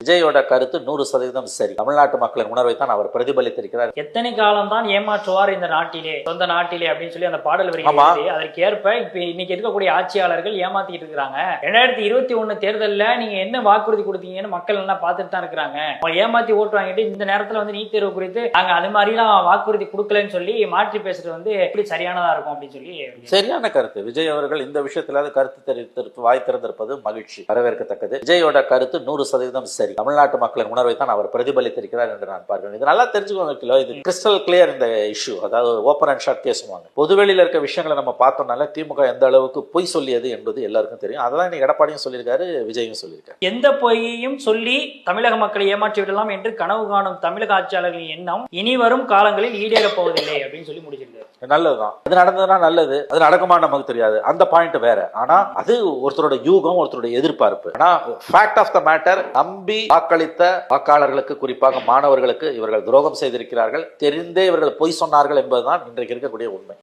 விஜயோட கருத்து 100% சரி. தமிழ்நாட்டு மக்களின் உணர்வை தான் அவர் பிரதிபலித்திருக்கிறார். எத்தனை காலம் தான் ஏமாற்றுவார் இந்த நாட்டிலே, சொந்த நாட்டிலே அப்படின்னு சொல்லி அந்த பாடல் வருகிறது. அதற்கு ஏற்ப இப்ப இன்னைக்கு இருக்கக்கூடிய ஆட்சியாளர்கள் ஏமாத்திட்டு இருக்காங்க. 2021 தேர்தலில் நீங்க என்ன வாக்குறுதி கொடுத்தீங்கன்னு மக்கள் எல்லாம் பார்த்துட்டு தான் இருக்கிறாங்க. ஏமாத்தி ஓட்டு வாங்கிட்டு இந்த நேரத்துல வந்து நீட் தேர்வு குறித்து நாங்க அது மாதிரிலாம் வாக்குறுதி கொடுக்கலன்னு சொல்லி மாற்றி பேசுறது வந்து எப்படி சரியானதா இருக்கும் அப்படின்னு சொல்லி சரியான கருத்து. விஜய் அவர்கள் இந்த விஷயத்துல கருத்து தெரிவித்து வாய் திறந்திருப்பது மகிழ்ச்சி, வரவேற்கத்தக்கது. விஜயோட கருத்து 100% சரி. தமிழ்நாட்டு மக்களின் உணர்வை தான் அவர் பிரதிபலித்திருக்கிறார் என்று நான் பார்க்கிறேன். இது நல்லா தெரிஞ்சுக்கோங்க. இது கிறிஸ்டல் கிளியர் இந்த இஷ்யூ. அதாவது ஓப்பன் அண்ட் ஷார்ட் கேசுவாங்க. பொதுவெளியில இருக்க விஷயங்களை நம்ம பார்த்தோம்னால திமுக எந்த அளவுக்கு பொய் சொல்லியது என்பது எல்லாருக்கும் தெரியும். அதான் இன்னைக்கு எடப்பாடியும் சொல்லியிருக்காரு, விஜயும் சொல்லியிருக்காரு. எந்த பொய்யையும் சொல்லி தமிழக மக்களை ஏமாற்றி விடலாம் என்று கனவு காணும் தமிழக ஆட்சியாளர்களின் எண்ணம் இனி வரும் காலங்களில் ஈடேறப் போவதில்லை அப்படின்னு சொல்லி முடிச்சிருக்காரு. நல்லதுதான். அது நடந்ததுன்னா நல்லது. அது நடக்குமா நமக்கு தெரியாது. அந்த பாயிண்ட் வேற. ஆனா அது ஒருத்தரோட யூகம், ஒருத்தருடைய எதிர்பார்ப்பு. ஆனா ஃபேக்ட் ஆஃப் த மேட்டர், நம்பி வாக்களித்த வாக்காளர்களுக்கு, குறிப்பாக மாணவர்களுக்கு இவர்கள் துரோகம் செய்திருக்கிறார்கள். தெரிந்தே இவர்கள் பொய் சொன்னார்கள் என்பதுதான் இன்றைக்கு இருக்கக்கூடிய உண்மை.